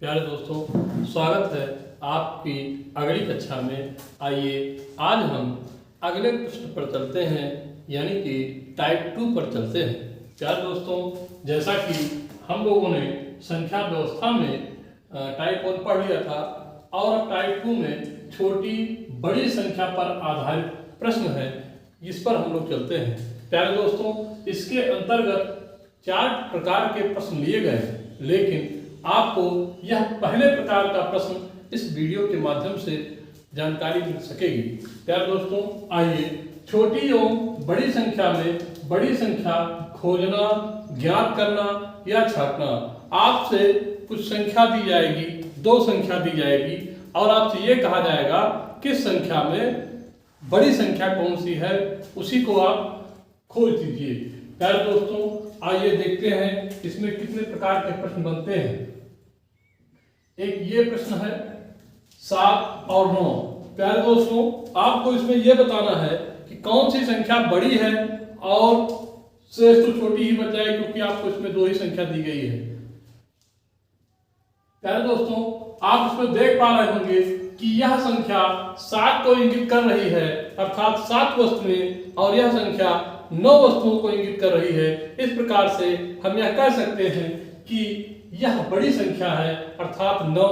प्यारे दोस्तों, स्वागत है आपकी अगली कक्षा में। आइए आज हम अगले प्रश्न पर चलते हैं, यानी कि टाइप 2 पर चलते हैं। प्यारे दोस्तों, जैसा कि हम लोगों ने संख्या व्यवस्था में टाइप 1 पढ़ लिया था और अब टाइप 2 में छोटी बड़ी संख्या पर आधारित प्रश्न है, इस पर हम लोग चलते हैं। प्यारे दोस्तों, इसके अंतर्गत 4 प्रकार के प्रश्न लिए गए हैं, लेकिन आपको यह पहले प्रकार का प्रश्न इस वीडियो के माध्यम से जानकारी मिल सकेगी। प्यारे दोस्तों, आइए छोटी एवं बड़ी संख्या में बड़ी संख्या खोजना, ज्ञात करना या छांटना। आपसे कुछ संख्या दी जाएगी, 2 संख्या दी जाएगी और आपसे ये कहा जाएगा किस संख्या में बड़ी संख्या कौन सी है, उसी को आप खोज दीजिए। प्यारे दोस्तों, आइए देखते हैं इसमें कितने प्रकार के प्रश्न बनते हैं। एक ये प्रश्न है 7 और 9। प्यारे दोस्तों, आपको इसमें यह बताना है कि कौन सी संख्या बड़ी है और शेष तो छोटी ही बच जाएगी, क्योंकि आपको इसमें 2 ही संख्या दी गई है। प्यारे दोस्तों, आप इसमें देख पा रहे होंगे कि यह संख्या 7 को इंगित कर रही है, अर्थात 7 वस्तुएं, और यह संख्या 9 वस्तुओं को इंगित कर रही है। इस प्रकार से हम यह कह सकते हैं कि यह बड़ी संख्या है, अर्थात 9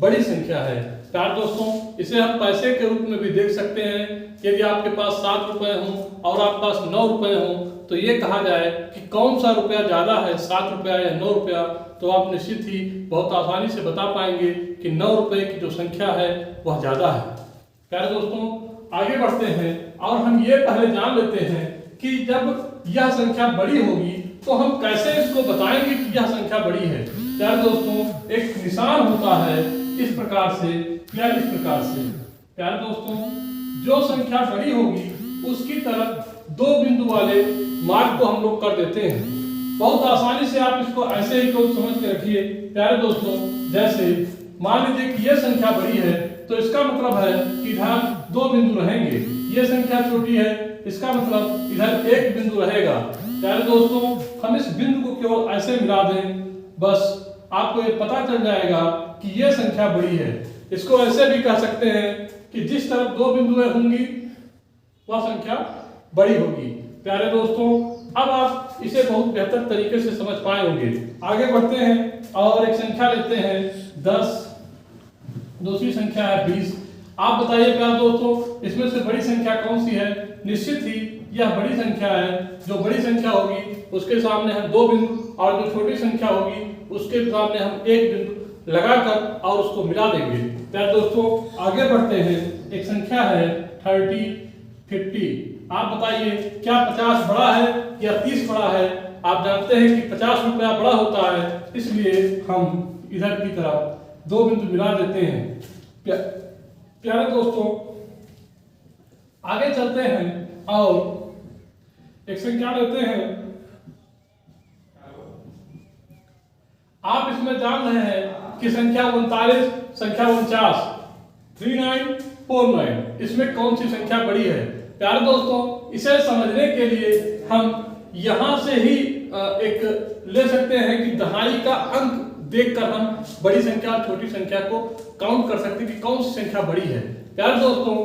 बड़ी संख्या है। प्यारे दोस्तों, इसे हम पैसे के रूप में भी देख सकते हैं। यदि आपके पास 7 रुपए हों और आपके पास 9 रुपए हों, तो ये कहा जाए कि कौन सा रुपया ज्यादा है, 7 रुपया या 9 रुपया, तो आप निश्चित ही बहुत आसानी से बता पाएंगे कि 9 रुपए की जो संख्या है वह ज्यादा है। प्यारे दोस्तों, आगे बढ़ते हैं और हम ये पहले जान लेते हैं कि जब यह संख्या बड़ी होगी तो हम कैसे इसको बताएंगे कि यह संख्या बड़ी है। प्यारे दोस्तों, एक निशान होता है इस प्रकार से या इस प्रकार से। प्यारे दोस्तों, जो संख्या बड़ी होगी उसकी तरफ 2 बिंदु वाले मार्ग को हम लोग कर देते हैं। बहुत आसानी से आप इसको ऐसे ही को समझ के रखिए। प्यारे दोस्तों, जैसे मान लीजिए कि यह संख्या बड़ी है, तो इसका मतलब है कि इधर 2 बिंदु रहेंगे। यह संख्या छोटी है, इसका मतलब इधर 1 बिंदु रहेगा। प्यारे दोस्तों, हम इस बिंदु को केवल ऐसे मिला दें, बस आपको ये पता चल जाएगा कि यह संख्या बड़ी है। इसको ऐसे भी कह सकते हैं कि जिस तरफ 2 बिंदुएं होंगी वह संख्या बड़ी होगी। प्यारे दोस्तों, अब आप इसे बहुत बेहतर तरीके से समझ पाए होंगे। आगे बढ़ते हैं और एक संख्या लेते हैं 10, दूसरी संख्या है 20। आप बताइए प्यारे दोस्तों, इसमें से बड़ी संख्या कौन सी है? निश्चित ही यह बड़ी संख्या है। जो बड़ी संख्या होगी उसके सामने हम 2 बिंदु, और जो छोटी संख्या होगी उसके सामने हम 1 बिंदु लगाकर और उसको मिला देंगे। प्यारे दोस्तों, आगे बढ़ते हैं। एक संख्या है 30, 50। आप बताइए क्या 50 बड़ा है या 30 बड़ा है? आप जानते हैं कि 50 रुपया बड़ा होता है, इसलिए हम इधर की तरफ 2 बिंदु मिला देते हैं। प्यारे दोस्तों, आगे चलते हैं और एक संख्या लेते हैं। आप इसमें जान रहे हैं कि संख्या 39, संख्या 49, 3949, इसमें कौन सी संख्या बड़ी है? प्यारे दोस्तों, इसे समझने के लिए हम यहां से ही एक ले सकते हैं कि दहाई का अंक देखकर हम बड़ी संख्या और छोटी संख्या को काउंट कर सकते हैं कि कौन सी संख्या बड़ी है। प्यारे दोस्तों,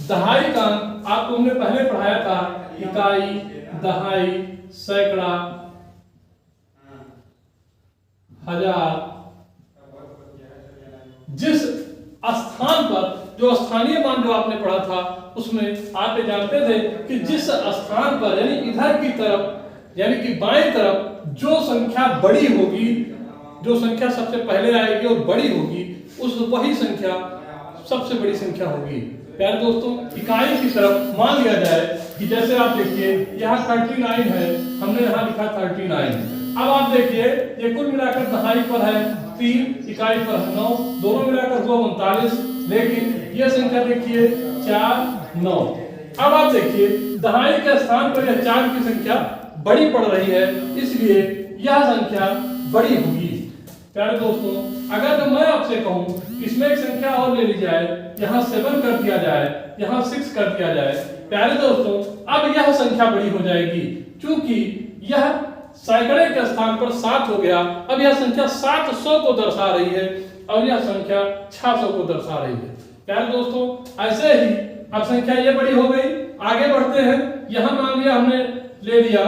दहाई का अंक आपको हमने पहले पढ़ाया था, इकाई, दहाई, सैकड़ा, हजार। जिस स्थान पर जो स्थानीय मान जो आपने पढ़ा था उसमें आप ये जानते थे कि जिस स्थान पर यानी इधर की तरफ यानी कि बाएं तरफ जो संख्या बड़ी होगी, जो संख्या सबसे पहले आएगी और बड़ी होगी, उस वही संख्या सबसे बड़ी संख्या होगी। प्यारे दोस्तों, इकाई की तरफ मान लिया जाए कि जैसे आप देखिए यहाँ 39 है, हमने यहाँ लिखा 39। अब आप देखिए ये कुल मिलाकर दहाई पर है 3, इकाई पर है 9, दोनों मिलाकर हुआ 39, लेकिन यह संख्या देखिए 4, 9। अब आप देखिए दहाई के स्थान पर यह 4 की संख्या बड़ी पड़ रही है, इसलिए यह संख्या बड़ी होगी। प्यारे दोस्तों, अगर मैं आपसे कहूं इसमें एक संख्या और ले ली जाए, यहाँ 7 कर दिया जाए, यहाँ 6 कर दिया जाए, प्यारे दोस्तों अब यह संख्या बड़ी हो जाएगी, क्योंकि यह सैकड़े के स्थान पर 7 हो गया। अब यह संख्या 700 को दर्शा रही है और यह संख्या 600 को दर्शा रही है। प्यारे दोस्तों ऐसे ही अब संख्या ये बड़ी हो गई। आगे बढ़ते हैं। यहां मान लिया हमने ले लिया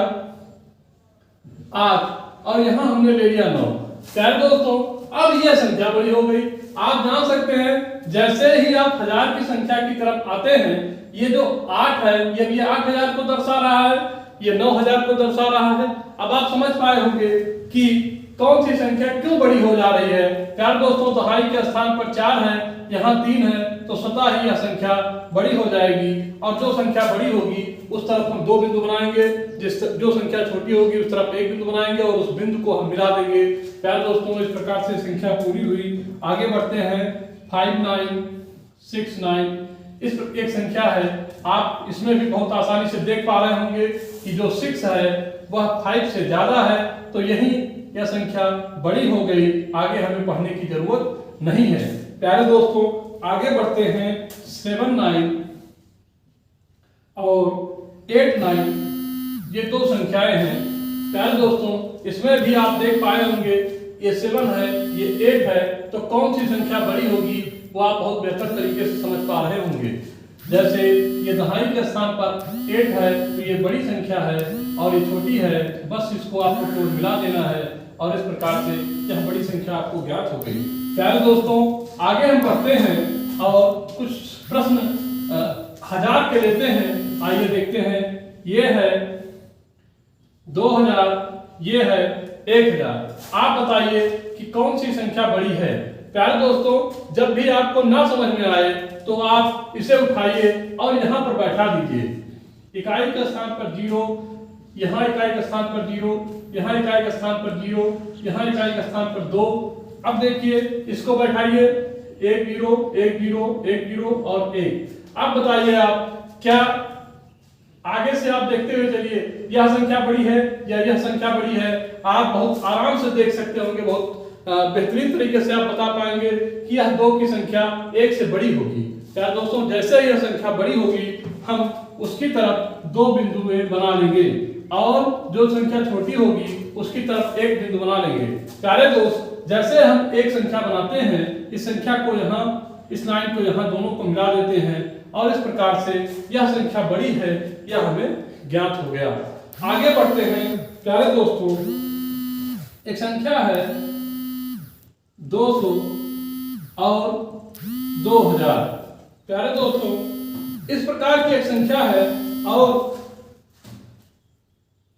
8 और यहां हमने ले लिया 9। प्यारे दोस्तों अब यह संख्या बड़ी हो गई। आप जान सकते हैं जैसे ही आप हजार की संख्या की तरफ आते हैं, ये जो 8 है ये 8000 को दर्शा रहा है, ये 9000 को दर्शा रहा है। अब आप समझ पाए होंगे कि कौन सी संख्या क्यों बड़ी हो जा रही है। प्यारे दोस्तों दहाई के स्थान पर 4 है, यहाँ 3 है, तो स्वतः ही यह संख्या बड़ी हो जाएगी और जो संख्या बड़ी होगी उस तरफ हम 2 बिंदु बनाएंगे, जो संख्या छोटी होगी उस तरफ 1 बिंदु बनाएंगे और उस बिंदु को हम मिला देंगे। प्यारे दोस्तों इस प्रकार से संख्या पूरी हुई। आगे बढ़ते हैं 5969। इस एक संख्या है, आप इसमें भी बहुत आसानी से देख पा रहे होंगे कि जो 6 है वह 5 से ज्यादा है, तो यही यह संख्या बड़ी हो गई। आगे हमें पढ़ने की जरूरत नहीं है। प्यारे दोस्तों आगे बढ़ते हैं 79 और 89, ये 2 संख्याएं हैं। प्यारे दोस्तों इसमें भी आप देख पाए होंगे ये 7 है, ये 8 है, तो कौन सी संख्या बड़ी होगी वो आप बहुत बेहतर तरीके से समझ पा रहे होंगे। जैसे ये दहाई के स्थान पर 8 है तो ये बड़ी संख्या है और ये छोटी है, बस इसको आपको केवल मिला देना है और इस प्रकार से यह बड़ी संख्या आपको ज्ञात हो गई। प्यारे दोस्तों आगे हम बढ़ते हैं और कुछ प्रश्न हजार के लेते हैं। आइए देखते हैं। ये है 2000, ये है 1000। आप बताइए कि कौन सी संख्या बड़ी है। प्यारे दोस्तों जब भी आपको ना समझ में आए तो आप इसे उठाइए और यहाँ पर बैठा दीजिए। इकाई के स्थान पर 0, यहाँ इकाई के स्थान पर 0, यहाँ इकाई के स्थान पर 0, यहाँ इकाई के स्थान पर 2। अब देखिए इसको बैठाइए 1 0 1 0 1 0 और 1। अब बताइए आप क्या आगे से आप देखते हुए चलिए यह संख्या बड़ी है या यह संख्या बड़ी है। आप बहुत आराम से देख सकते होंगे, बहुत बेहतरीन तरीके से आप बता पाएंगे कि यह 2 की संख्या 1 से बड़ी होगी। क्या दोस्तों जैसे यह संख्या बड़ी होगी हम उसकी तरफ 2 बिंदु बना लेंगे और जो संख्या छोटी होगी उसकी तरफ 1 बिंदु बना लेंगे। प्यारे दोस्त जैसे हम एक संख्या बनाते हैं, इस संख्या को यहाँ, इस लाइन को यहाँ दोनों को मिला देते हैं और इस प्रकार से यह संख्या बड़ी है यह हमें ज्ञात हो गया। आगे बढ़ते हैं। प्यारे दोस्तों एक संख्या है 200 और 2000। प्यारे दोस्तों इस प्रकार की एक संख्या है और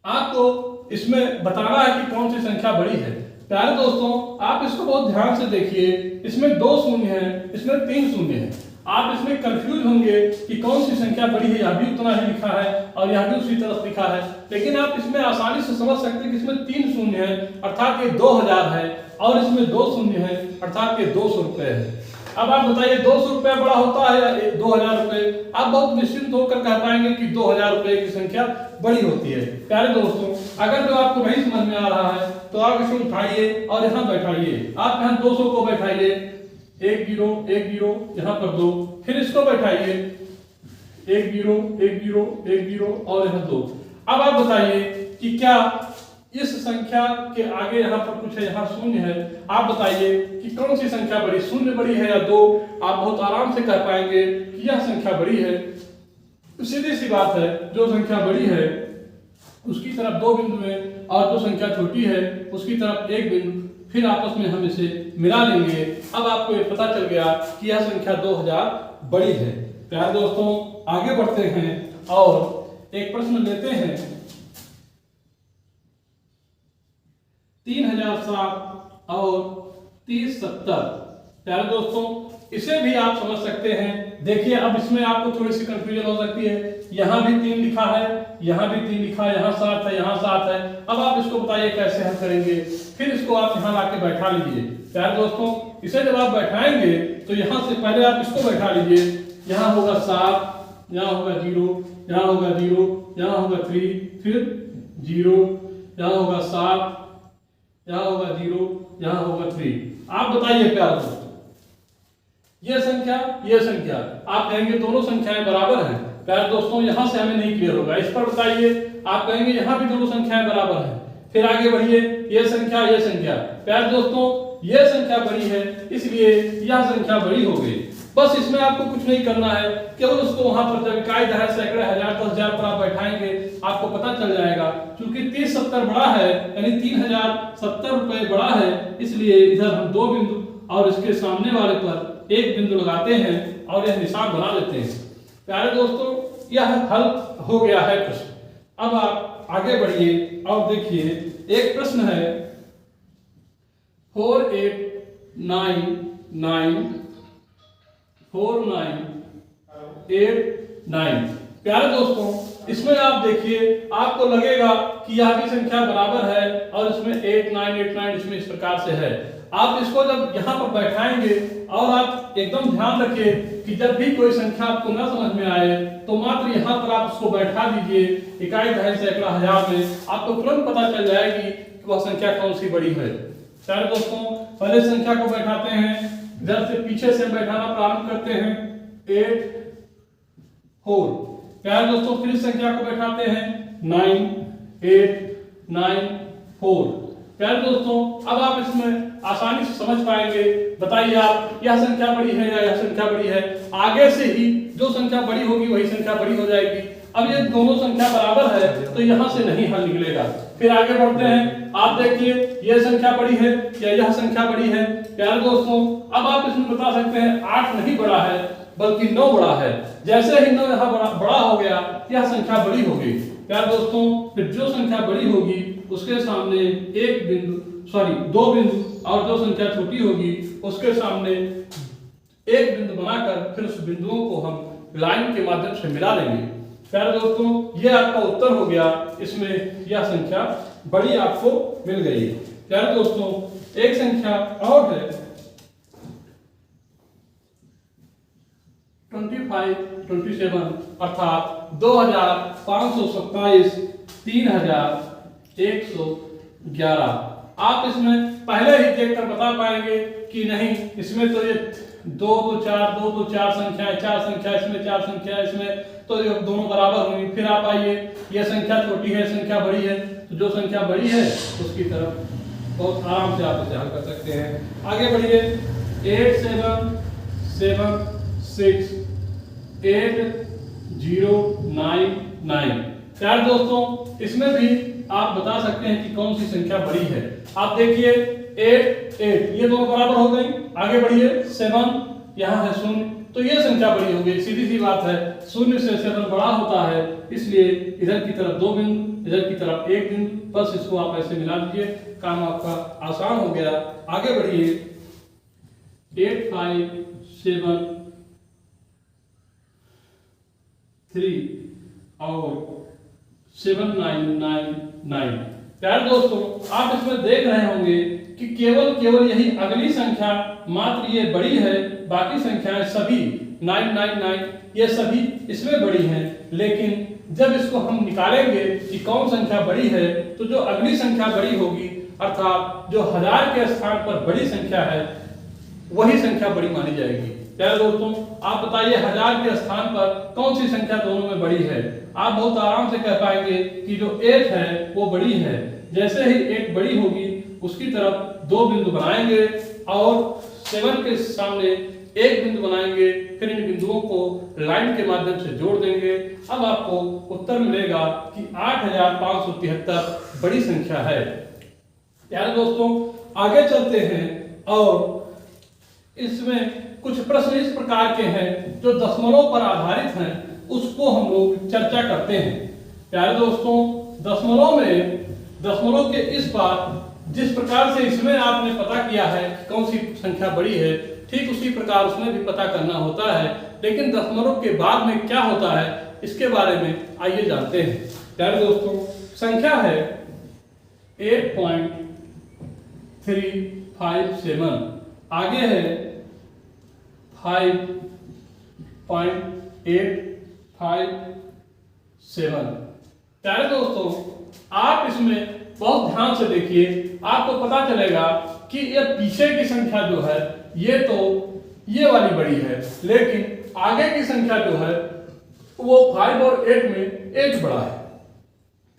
आपको इसमें बताना है कि कौन सी संख्या बड़ी है। प्यारे दोस्तों आप इसको बहुत ध्यान से देखिए। इसमें 2 शून्य हैं, इसमें 3 शून्य हैं। आप इसमें कंफ्यूज होंगे कि कौन सी संख्या बड़ी है। यह भी उतना ही लिखा है और यह भी उसी तरफ लिखा है, लेकिन आप इसमें आसानी से समझ सकते हैं कि इसमें 3 शून्य है अर्थात ये 2000 है और इसमें 2 शून्य है अर्थात ये 200 रुपए है। अब आप बताइए 200 रुपया बड़ा होता है या 2000 रुपए। आप बहुत निश्चिंत होकर कह पाएंगे कि 2000 रुपए की संख्या बड़ी होती है। प्यारे दोस्तों अगर जो आपको नहीं समझ में आ रहा है तो आप इसे उठाइए और यहाँ बैठाइए। आप यहाँ 200 को बैठाइए 1 0 1 0, यहाँ पर 2, फिर इसको बैठाइए 1 0 1 0 1 0 और यहाँ 2। अब आप बताइए कि क्या इस संख्या के आगे यहाँ पर कुछ है, यहाँ शून्य है। आप बताइए कि कौन सी संख्या बड़ी, शून्य बड़ी है या 2। आप बहुत आराम से कह पाएंगे कि यह संख्या बड़ी है। सीधी सी बात है, जो संख्या बड़ी है उसकी तरफ 2 बिंदु है और जो संख्या छोटी है उसकी तरफ 1 बिंदु, फिर आपस में हम इसे मिला लेंगे। अब आपको ये पता चल गया कि यह संख्या 2000 बड़ी है। प्यारे दोस्तों आगे बढ़ते हैं और एक प्रश्न लेते हैं 3007 और 3070। प्यारे दोस्तों इसे भी आप समझ सकते हैं। देखिए अब इसमें आपको थोड़ी सी कंफ्यूजन हो सकती है। यहाँ भी 3 लिखा है, यहाँ भी 3 लिखा है, यहाँ 7 है, यहाँ 7 है। अब आप इसको बताइए कैसे हल करेंगे। फिर इसको आप यहाँ लाके बैठा लीजिए। प्यारे दोस्तों इसे जब आप बैठाएंगे तो यहाँ से पहले आप इसको बैठा लीजिए। यहाँ होगा 7, यहाँ होगा 0, यहाँ होगा 0, यहाँ होगा 3, फिर 0, यहाँ होगा 7, यहाँ होगा 0, यहाँ होगा 3। आप बताइए प्यारे दोस्तों ये संख्या आप कहेंगे दोनों संख्याएं बराबर हैं। प्यारे दोस्तों यहाँ से हमें नहीं क्लियर होगा, इस पर बताइए। आप कहेंगे यहाँ भी दोनों संख्याएं बराबर हैं। फिर आगे बढ़िए, ये संख्या प्यारे दोस्तों ये संख्या बड़ी है इसलिए यह संख्या बड़ी हो गई। बस इसमें आपको कुछ नहीं करना है, केवल उसको वहां पर जब इकाई दहाई सैकड़े हजार 10,000 पर आप बैठाएंगे आपको पता चल जाएगा। क्योंकि 3070 बड़ा है यानी 3070 रुपए बड़ा है, इसलिए इधर हम 2 बिंदु और इसके सामने वाले पर 1 बिंदु लगाते हैं और यह निशान बना लेते हैं। प्यारे दोस्तों यह हल हो गया है प्रश्न। अब आप आगे बढ़िए और देखिए एक प्रश्न है 48994989। प्यारे दोस्तों इसमें आप देखिए आपको लगेगा कि यह भी संख्या बराबर है और इसमें 8989 इसमें इस प्रकार से है। आप इसको जब यहाँ पर बैठाएंगे और आप एकदम ध्यान रखिए कि जब भी कोई संख्या आपको न समझ में आए तो मात्र यहाँ पर आप उसको बैठा दीजिए इकाई दहाई सैकड़ा हजार में, आपको तुरंत पता चल जाएगी कि वह संख्या कौन सी बड़ी है। प्यारे दोस्तों पहले संख्या को बैठाते हैं, इधर से पीछे से बैठाना प्रारंभ करते हैं 84। प्यारे दोस्तों फिर इस संख्या को बैठाते हैं 9894। प्यारे दोस्तों अब आप इसमें आसानी से समझ पाएंगे। बताइए आप यह संख्या बड़ी है या यह संख्या बड़ी है? आगे से ही जो संख्या बड़ी होगी वही संख्या बड़ी हो जाएगी। अब ये दोनों संख्या बराबर है तो यहाँ से नहीं हल निकलेगा। फिर आगे बढ़ते हैं, आप देखिए यह संख्या बड़ी है या यह संख्या बड़ी है? प्यारे दोस्तों अब आप इसमें बता सकते हैं 8 नहीं बड़ा है बल्कि 9 बड़ा है। जैसे ही 9 यहाँ बड़ा हो गया यह संख्या बड़ी होगी। प्यारे दोस्तों फिर जो संख्या बड़ी होगी उसके सामने 2 बिंदु और जो संख्या छोटी होगी उसके सामने 1 बिंदु बनाकर फिर उस बिंदुओं को हम लाइन के माध्यम से मिला देंगे। प्यारे दोस्तों ये आपका उत्तर हो गया, इसमें यह संख्या बड़ी आपको मिल गई है। प्यारे दोस्तों एक संख्या और है 2527 अर्थात 2527 3111। आप इसमें पहले ही देखकर बता पाएंगे कि नहीं इसमें तो ये 2 2 4 संख्या 4 संख्या इसमें 4 संख्या इसमें तो ये दोनों बराबर होंगी। फिर आप आइए यह संख्या छोटी है संख्या बड़ी है तो जो संख्या बड़ी है उसकी तरफ बहुत आराम से आप इसे हल कर सकते हैं। आगे बढ़िए 87768099। प्यारे दोस्तों इसमें भी आप बता सकते हैं कि कौन सी संख्या बड़ी है। आप देखिए 8 ये दोनों बराबर हो गई। आगे बढ़िए 7 यहाँ है 0 तो ये संख्या बड़ी हो गई। सीधी सी बात है 0 से 7 बड़ा होता है इसलिए इधर की तरफ 2 बिंदु इधर की तरफ 1 बिंदु, बस इसको आप ऐसे मिला दीजिए, काम आपका आसान हो गया। आगे बढ़िए 8573 और 7999। प्यारे दोस्तों आप इसमें देख रहे होंगे कि केवल यही अगली संख्या मात्र ये बड़ी है, बाकी संख्याएं सभी 999 ये सभी इसमें बड़ी हैं। लेकिन जब इसको हम निकालेंगे कि कौन संख्या बड़ी है तो जो अगली संख्या बड़ी होगी अर्थात जो 1000 के स्थान पर बड़ी संख्या है वही संख्या बड़ी मानी जाएगी। प्यारे दोस्तों आप बताइए 1000 के स्थान पर कौन सी संख्या दोनों में बड़ी है? आप बहुत आराम से कह पाएंगे कि जो 8 है वो बड़ी है। जैसे ही 8 बड़ी होगी उसकी तरफ 2 बिंदु बनाएंगे और 7 के सामने 1 बिंदु बनाएंगे, फिर इन बिंदुओं को लाइन के माध्यम से जोड़ देंगे। अब आपको उत्तर मिलेगा कि 8573 बड़ी संख्या है। प्यारे दोस्तों आगे चलते हैं और इसमें कुछ प्रश्न इस प्रकार के हैं जो दशमलव पर आधारित हैं, उसको हम लोग चर्चा करते हैं। प्यारे दोस्तों दशमलव के इस बार जिस प्रकार से इसमें आपने पता किया है कि कौन सी संख्या बड़ी है, ठीक उसी प्रकार उसमें भी पता करना होता है। लेकिन दशमलव के बाद में क्या होता है इसके बारे में आइए जानते हैं। प्यारे दोस्तों संख्या है 8357, आगे है 5.857। प्यारे दोस्तों आप इसमें बहुत ध्यान से देखिए, आपको पता चलेगा कि ये पीछे की संख्या जो है ये तो ये वाली बड़ी है, लेकिन आगे की संख्या जो है वो 5 और 8 में 8 बड़ा है।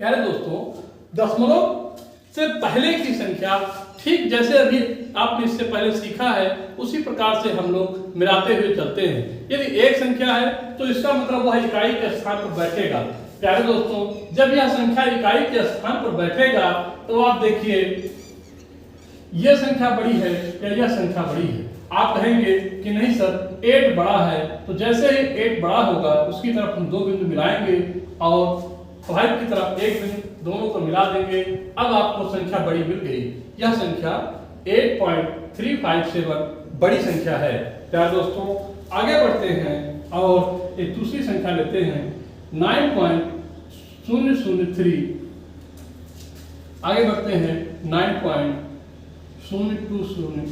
प्यारे दोस्तों दशमलव से पहले की संख्या, ठीक जैसे अभी आपने इससे पहले सीखा है उसी प्रकार से हम लोग मिलाते हुए चलते हैं। यदि एक संख्या है तो इसका मतलब वह इकाई के स्थान पर बैठेगा। प्यारे दोस्तों, जब यह संख्या इकाई के स्थान पर बैठेगा तो आप देखिए यह संख्या बड़ी है या यह संख्या बड़ी है। आप कहेंगे कि नहीं सर 8 बड़ा है, तो जैसे ही 8 बड़ा होगा उसकी तरफ हम 2 बिंदु मिलाएंगे और 5 की तरफ 1 बिंदु, दोनों को मिला देंगे। अब आपको संख्या बड़ी मिल गई। यह संख्या 8.357 बड़ी संख्या है। प्यारे दोस्तों, आगे बढ़ते हैं और एक दूसरी संख्या लेते हैं 9.003। आगे बढ़ते हैं 9.020।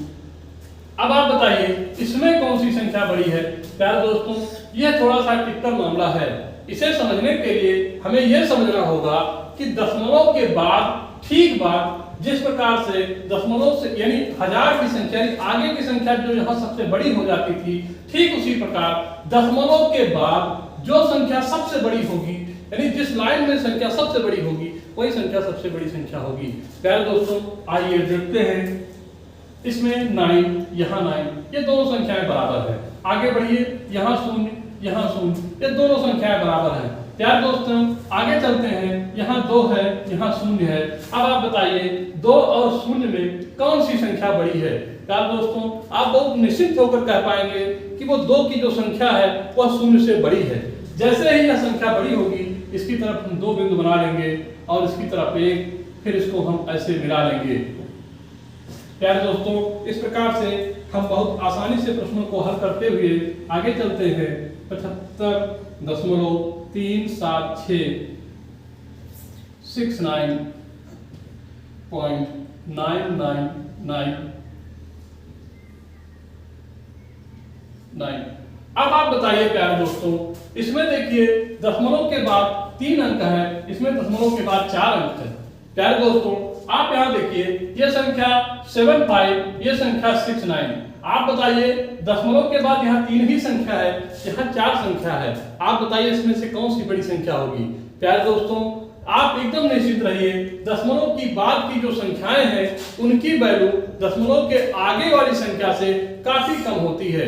अब आप बताइए इसमें कौन सी संख्या बड़ी है। प्यारे दोस्तों, यह थोड़ा सा टिपिकल मामला है। इसे समझने के लिए हमें यह समझना होगा कि दशमलव के बाद ठीक बाद जिस प्रकार से दशमलव से यानी हजार की संख्या आगे की संख्या जो यहाँ सबसे बड़ी हो जाती थी, ठीक उसी प्रकार दशमलव के बाद जो संख्या सबसे बड़ी होगी, यानी जिस लाइन में संख्या सबसे बड़ी होगी वही संख्या सबसे बड़ी संख्या होगी। प्यारे दोस्तों, आइए देखते हैं। इसमें 9, यहाँ 9, ये दोनों संख्याएं बराबर है। आगे बढ़िए, यहाँ 0, यहाँ 0, ये दोनों संख्याएं बराबर हैं। प्यारे दोस्तों, आगे चलते हैं। यहाँ 2 है, यहाँ 0 है। अब आप बताइए 2 और 0 में कौन सी संख्या बड़ी है। प्यारे दोस्तों, आप बहुत निश्चित होकर कह पाएंगे कि वो 2 की जो संख्या है वह 0 से बड़ी है। जैसे ही यह संख्या बड़ी होगी इसकी तरफ हम 2 बिंदु बना लेंगे और इसकी तरफ 1, फिर इसको हम ऐसे मिला लेंगे। प्यारे दोस्तों, इस प्रकार से हम बहुत आसानी से प्रश्नों को हल करते हुए आगे चलते हैं। 75.376 69.999। अब आप बताइए प्यारे दोस्तों, इसमें देखिए दशमलव के बाद 3 अंक है, इसमें दशमलव के बाद 4 अंक है। प्यारे दोस्तों, आप यहाँ देखिए यह संख्या 75, यह संख्या 69। आप बताइए दशमलव के बाद यहाँ 3 ही संख्या है, यहाँ 4 संख्या है। आप बताइए इसमें से कौन सी बड़ी संख्या होगी। प्यारे दोस्तों, आप एकदम निश्चित रहिए, दशमलव की बाद की जो संख्याएं हैं उनकी वैल्यू दशमलव के आगे वाली संख्या से काफी कम होती है,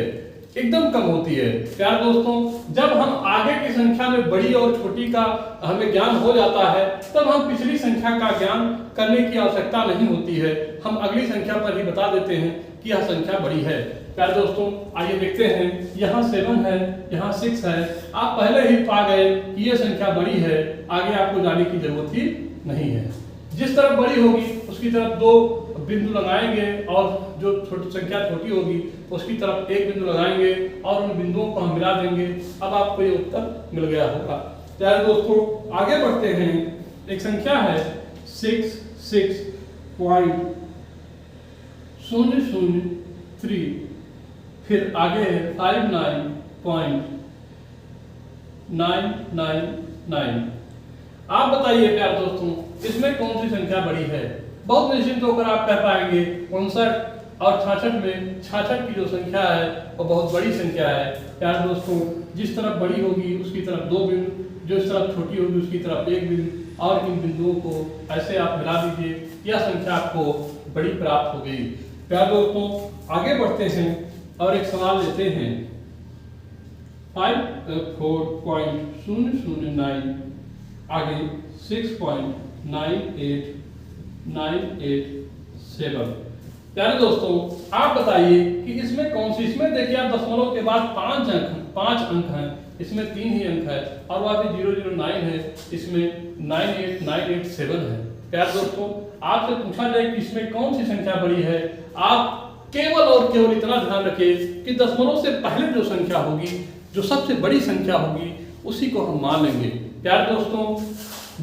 एकदम कम होती है। प्यारे दोस्तों, जब हम आगे की संख्या में बड़ी और छोटी का हमें ज्ञान हो जाता है तब हम पिछली संख्या का ज्ञान करने की आवश्यकता नहीं होती है। हम अगली संख्या पर ही बता देते हैं कि यह संख्या बड़ी है। प्यारे दोस्तों, आइए देखते हैं। यहाँ 7 है, यहाँ 6 है। आप पहले ही पा गए कि यह संख्या बड़ी है, आगे आपको जाने की जरूरत ही नहीं है। जिस तरफ बड़ी होगी उसकी तरफ 2 बिंदु लगाएंगे और जो छोटी संख्या छोटी होगी उसकी तरफ 1 बिंदु लगाएंगे और उन बिंदुओं को हम मिला देंगे। अब आपको ये उत्तर मिल गया होगा। प्यारे दोस्तों, आगे बढ़ते हैं। एक संख्या है 66.003, फिर आगे है 59.999। आप बताइए प्यारे दोस्तों, इसमें कौन सी संख्या बड़ी है। बहुत निश्चिंत होकर आप कह पाएंगे 59 और 66 में 66 की जो संख्या है वो बहुत बड़ी संख्या है। प्यारे दोस्तों, जिस तरफ बड़ी होगी उसकी तरफ 2 बिंदु, जो इस तरफ छोटी होगी उसकी तरफ 1 बिंदु, और इन बिंदुओं को ऐसे आप मिला दीजिए, यह संख्या आपको बड़ी प्राप्त हो गई। प्यारे दोस्तों, आगे बढ़ते हैं और एक सवाल लेते हैं। 4.009 आगे 6.98987। प्यारे दोस्तों, आप बताइए कि इसमें कौन सी, इसमें देखिए आप दशमलव के बाद 5 अंक हैं, इसमें 3 ही अंक है और वहाँ पे 009 है, इसमें 98987 है। प्यारे दोस्तों, आपसे पूछा जाए कि इसमें कौन सी संख्या बड़ी है, आप केवल और केवल इतना ध्यान रखिए कि दशमलव से पहले जो संख्या होगी, जो सबसे बड़ी संख्या होगी, उसी को हम मान लेंगे। प्यारे दोस्तों,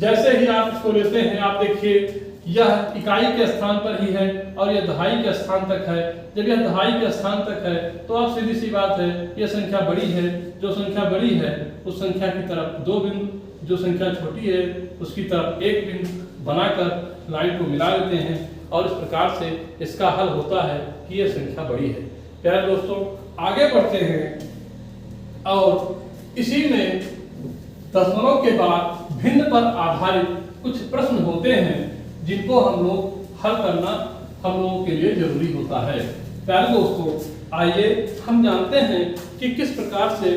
जैसे ही आप इसको लेते हैं, आप देखिए यह इकाई के स्थान पर ही है और यह दहाई के स्थान तक है। जब यह दहाई के स्थान तक है तो आप सीधी सी बात है, यह संख्या बड़ी है। जो संख्या बड़ी है उस संख्या की तरफ 2 बिंदु, जो संख्या छोटी है उसकी तरफ 1 बिंदु बनाकर लाइन को मिला लेते हैं और इस प्रकार से इसका हल होता है कि यह संख्या बड़ी है। प्यारे दोस्तों, आगे बढ़ते हैं और इसी में दशमलव के बाद भिन्न पर आधारित कुछ प्रश्न होते हैं जिनको हम लोग हल करना हम लोगों के लिए जरूरी होता है। प्यारे दोस्तों, आइए हम जानते हैं कि किस प्रकार से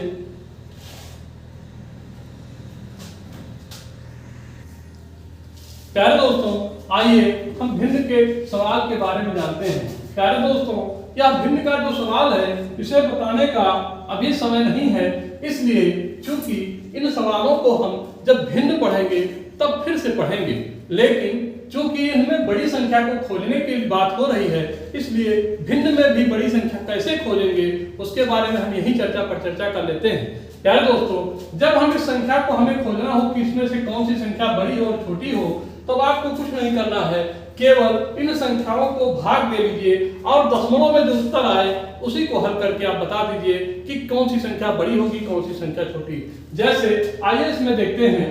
प्यारे दोस्तों आइए हम भिन्न के सवाल के बारे में जानते हैं। प्यारे दोस्तों, यह भिन्न का जो सवाल है इसे बताने का अभी समय नहीं है, इसलिए चूंकि इन सवालों को हम जब भिन्न पढ़ेंगे तब फिर से पढ़ेंगे, लेकिन चूंकि इनमें बड़ी संख्या को खोजने की बात हो रही है, इसलिए भिन्न में भी बड़ी संख्या कैसे खोजेंगे उसके बारे में हम यही चर्चा पर चर्चा कर लेते हैं। प्यारे दोस्तों, जब हम इस संख्या को हमें खोजना हो कि इसमें से कौन सी संख्या बड़ी और छोटी हो, तो आपको कुछ नहीं करना है, केवल इन संख्याओं को भाग दे लीजिए और दशमलव में जो उत्तर आए उसी को हल करके आप बता दीजिए कि कौन सी संख्या बड़ी होगी, कौन सी संख्या छोटी। जैसे आइए इसमें देखते हैं,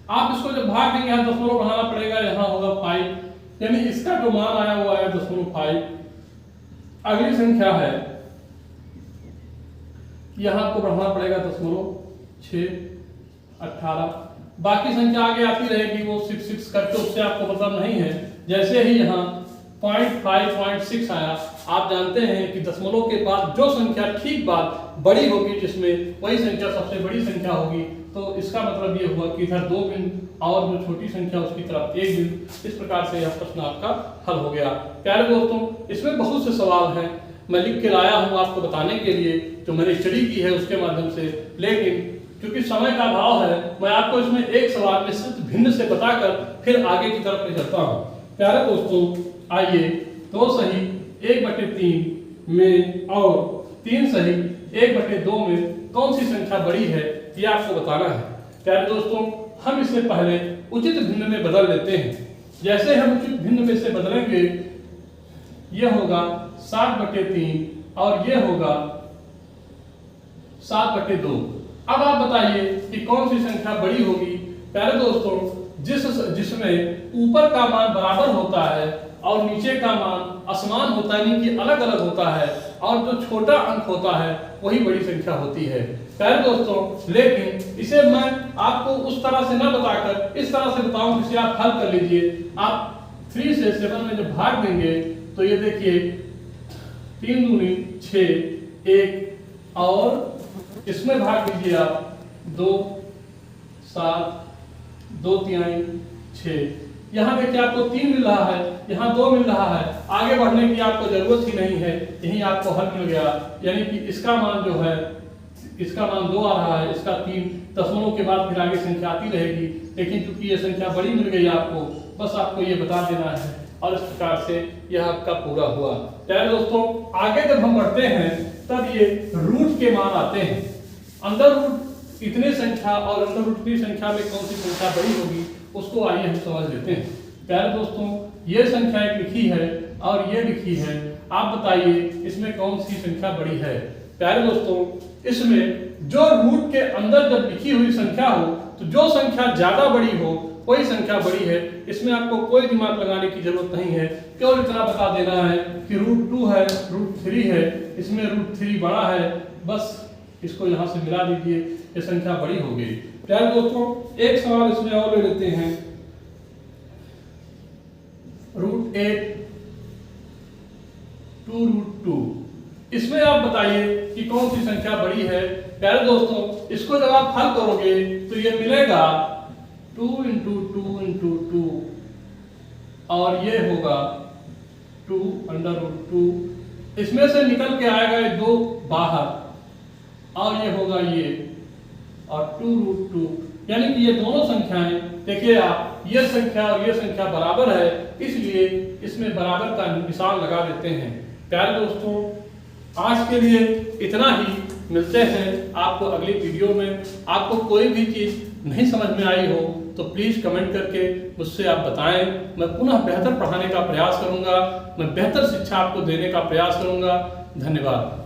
आप इसको जब भाग देंगे यहाँ दशमलव बढ़ाना पड़ेगा, यहाँ होगा 5, यानी इसका जो मान आया हुआ है 0.5। अगली संख्या है, यहाँ आपको बढ़ाना पड़ेगा 0.6, 18। बाकी संख्या आगे आती रहेगी, वो 6 करके, उससे आपको मतलब नहीं है। जैसे ही यहाँ 0.5, 0.6 आया, आप जानते हैं कि दशमलव के बाद जो संख्या ठीक बात बड़ी होगी जिसमें वही संख्या सबसे बड़ी संख्या होगी, तो इसका मतलब ये हुआ कि इधर 2 बिंदु और जो छोटी संख्या उसकी तरफ 1 बिंदु। इस प्रकार से यह प्रश्न आपका हल हो गया। प्यारे दोस्तों, इसमें बहुत से सवाल हैं, मैं लिख के लाया हूँ आपको बताने के लिए, जो मैंने स्टडी की है उसके माध्यम से, लेकिन क्योंकि समय का अभाव है, मैं आपको इसमें एक सवाल में सिर्फ भिन्न से बताकर फिर आगे की तरफ ले जाता हूँ। प्यारे दोस्तों, आइए 2 सही 1/3 में और 3 सही 1/2 में कौन सी संख्या बड़ी है, ये आपको बताना है। प्यारे दोस्तों, हम इसे पहले उचित भिन्न में बदल लेते हैं। जैसे हम उचित भिन्न में से बदलेंगे, यह होगा 7/3 और यह होगा 7/2। अब आप बताइए कि कौन सी संख्या बड़ी होगी। प्यारे दोस्तों, जिसमें ऊपर का मान बराबर होता है और नीचे का मान असमान होता है, यानी कि अलग अलग होता है, और जो छोटा अंक होता है वही बड़ी संख्या होती है। प्यारे दोस्तों, लेकिन इसे मैं आपको उस तरह से ना बताकर इस तरह से बताऊं जिसे आप हल कर लीजिए। आप 3 से 7 में जब भाग देंगे तो ये देखिए 3 दूनी 6, 1 और इसमें भाग दीजिए आप 2, 7, 2 तिहाई 6। यहाँ देखिए आपको 3 मिल रहा है, यहाँ 2 मिल रहा है, आगे बढ़ने की आपको जरूरत ही नहीं है, यही आपको हल मिल गया। यानी कि इसका मान जो है, इसका मान 2 आ रहा है, इसका 3, दशमलव के बाद फिर आगे संख्या आती रहेगी, लेकिन चूंकि ये संख्या बड़ी मिल गई आपको, बस आपको ये बता देना है, और इस प्रकार से यह आपका पूरा हुआ। प्यारे दोस्तों, आगे जब हम बढ़ते हैं तब ये रूट के मान आते हैं। अंडर रूट इतने संख्या और अंडर रूट इतनी संख्या में कौन सी संख्या बड़ी होगी, उसको आइए हम समझ लेते हैं। प्यारे दोस्तों, ये संख्या एक लिखी है और ये लिखी है, आप बताइए इसमें कौन सी संख्या बड़ी है। प्यारे दोस्तों, इसमें जो रूट के अंदर जब लिखी हुई संख्या हो, तो जो संख्या ज्यादा बड़ी हो वही संख्या बड़ी है। इसमें आपको कोई दिमाग लगाने की जरूरत नहीं है, केवल इतना बता देना है कि √2 है, √3 है, इसमें √3 बड़ा है, बस इसको यहाँ से मिला दीजिए, ये संख्या बड़ी हो गई। प्यारे दोस्तों, एक सवाल इसमें और ले लेते हैं, √8 2√2। इसमें आप बताइए कि कौन सी संख्या बड़ी है। प्यारे दोस्तों, इसको जब आप हल करोगे तो ये मिलेगा 2 × 2 × 2 और ये होगा 2√2। इसमें से निकल के आएगा ये 2 बाहर और ये होगा ये और 2√2, यानी कि ये दोनों संख्याएं देखिए आप, ये संख्या और ये संख्या बराबर है, इसलिए इसमें बराबर का निशान लगा देते हैं। प्यारे दोस्तों, आज के लिए इतना ही, मिलते हैं आपको अगली वीडियो में। आपको कोई भी चीज नहीं समझ में आई हो तो प्लीज कमेंट करके मुझसे आप बताएं, मैं पुनः बेहतर पढ़ाने का प्रयास करूंगा, मैं बेहतर शिक्षा आपको देने का प्रयास करूंगा। धन्यवाद।